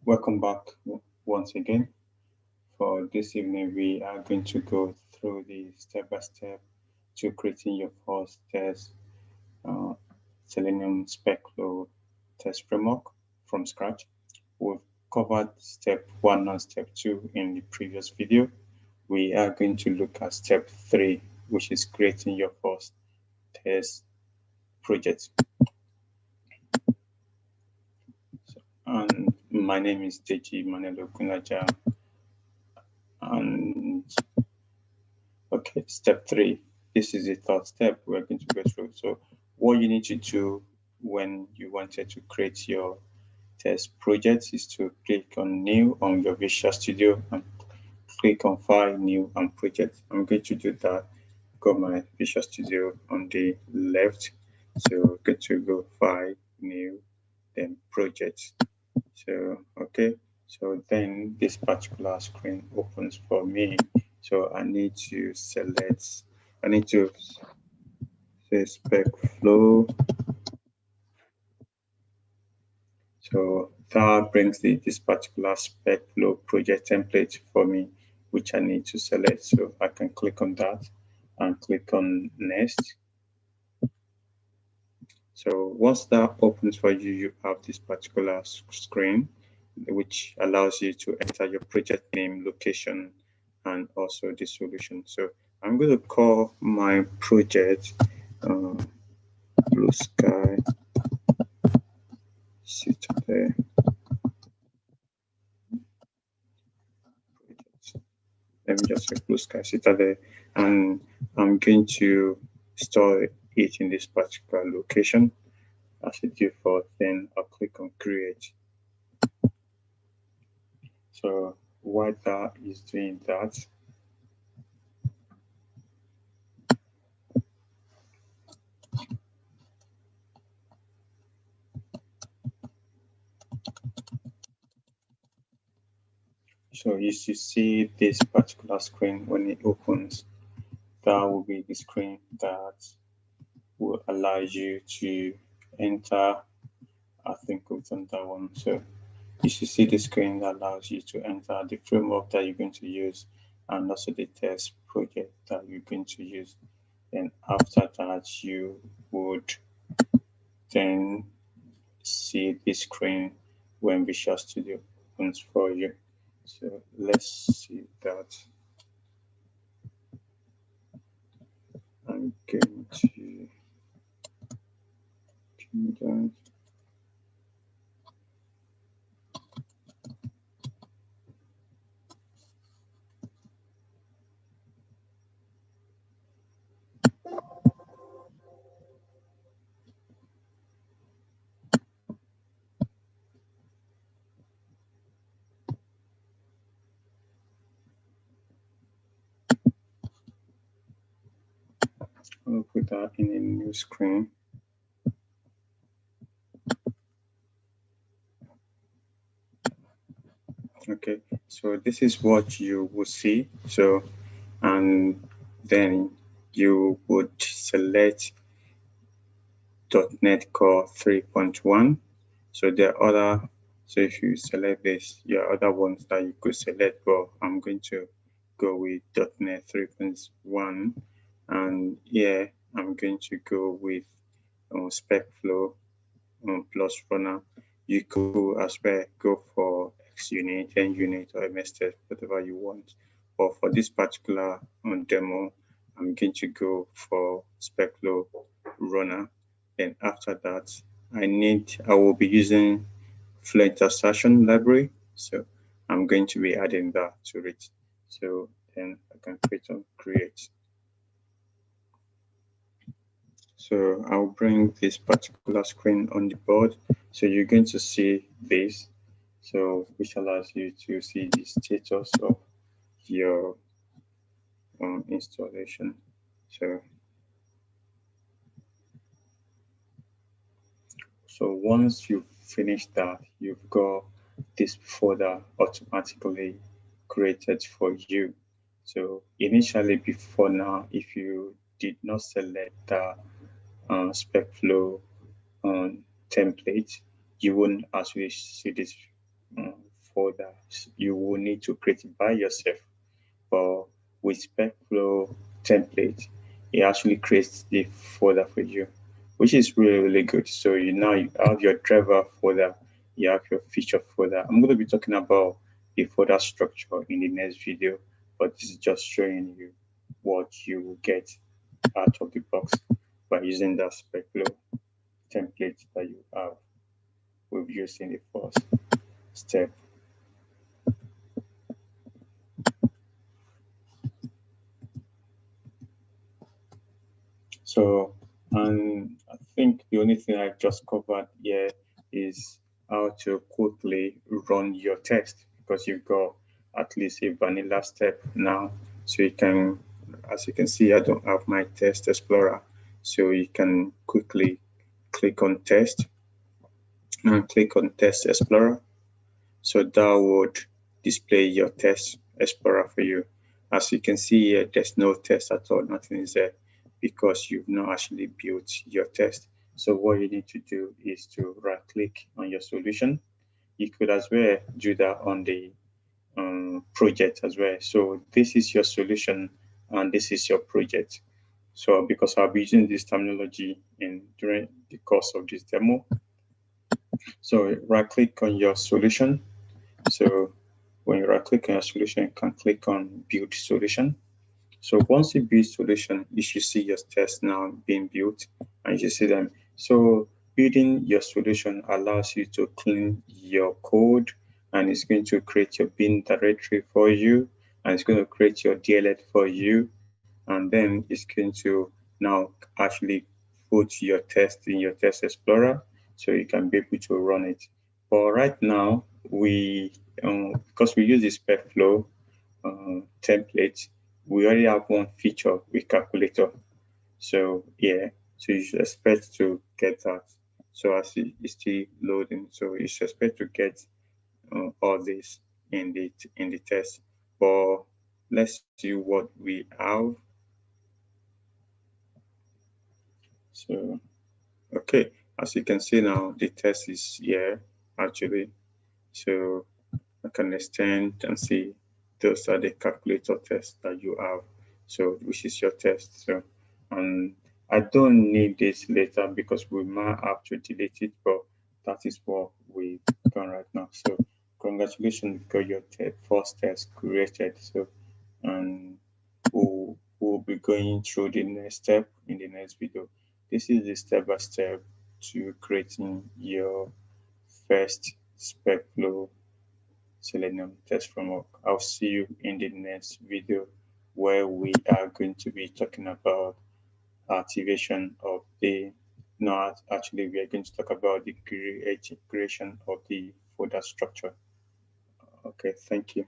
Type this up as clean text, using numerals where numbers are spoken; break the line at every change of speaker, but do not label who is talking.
Welcome back once again. For this evening, we are going to go through the step-by-step to creating your first test uh, Selenium spec flow test framework from scratch. We've covered step 1 and step 2 in the previous video. We are going to look at step 3, which is creating your first test project. And my name is Deji Manelo Kunaja. And okay, step 3. This is the third step we're going to go through. So what you need to do when you wanted to create your test project is to click on new on your Visual Studio and click on file, new and project. I'm going to do that. Got my Visual Studio on the left. So I'm going to go file, new, then project. So okay, so then this particular screen opens for me. So I need to say spec flow. So that brings this particular spec flow project template for me, which I need to select. So I can click on that and click on next. So once that opens for you, you have this particular screen, which allows you to enter your project name, location, and also the solution. So I'm going to call my project Blue Sky Citadel. Let me just say Blue Sky Citadel, and I'm going to store it in this particular location as a default. Then I'll click on create. So while that is doing that, so you should see this particular screen when it opens. That will be the screen that will allow you to enter. I think it's on that one. So you should see the screen that allows you to enter the framework that you're going to use and also the test project that you're going to use. And after that, you would then see this screen when Visual Studio opens for you. So let's see that. I'm going to do that. I'll put that in a new screen. Okay, so this is what you will see. So, and then you would select .NET Core 3.1. So there are other, so if you select this, there are other ones that you could select, but I'm going to go with .NET 3.1. And here I'm going to go with SpecFlow plus runner. You could as well go for XUnit, NUnit, or MSTest, whatever you want. But for this particular demo, I'm going to go for SpecFlow runner. Then after that, I will be using Fluent Assertion library. So I'm going to be adding that to it. So then I can click on create. So I'll bring this particular screen on the board. So you're going to see this, so which allows you to see the status of your installation. So once you've finished that, you've got this folder automatically created for you. So initially, before now, if you did not select the SpecFlow template, you wouldn't actually see this folders, you will need to create it by yourself. But with SpecFlow template, it actually creates the folder for you, which is really, really good. So you have your driver folder, you have your feature folder. I'm going to be talking about the folder structure in the next video, but this is just showing you what you will get out of the box by using that SpecFlow template that we've used in the first step. So, and I think the only thing I just covered here is how to quickly run your test, because you've got at least a vanilla step now. So you can, as you can see, I don't have my test explorer. So you can quickly click on test and click on test explorer. So that would display your test explorer for you. As you can see here, there's no test at all, nothing is there because you've not actually built your test. So what you need to do is to right click on your solution. You could as well do that on the project as well. So this is your solution and this is your project. So because I'll be using this terminology during the course of this demo. So right click on your solution. So when you right click on your solution, you can click on build solution. So once you build solution, you should see your tests now being built and you see them. So building your solution allows you to clean your code, and it's going to create your bin directory for you, and it's going to create your DLL for you, and then it's going to now actually put your test in your test explorer so you can be able to run it. But right now, because we use this SpecFlow template, we already have one feature with calculator. So yeah, so you should expect to get that. So as it's still loading, so you should expect to get all this in the test. But let's see what we have. So okay, as you can see now, the test is here actually. So I can extend and see those are the calculator tests that you have. So which is your test. So and I don't need this later because we might have to delete it, but that is what we've done right now. So congratulations, you got your first test created. So and we'll be going through the next step in the next video. This is the step by step to creating your first SpecFlow Selenium test framework. I'll see you in the next video where we are going to be talking about activation of the, no, actually we are going to talk about the creation of the folder structure. Okay, thank you.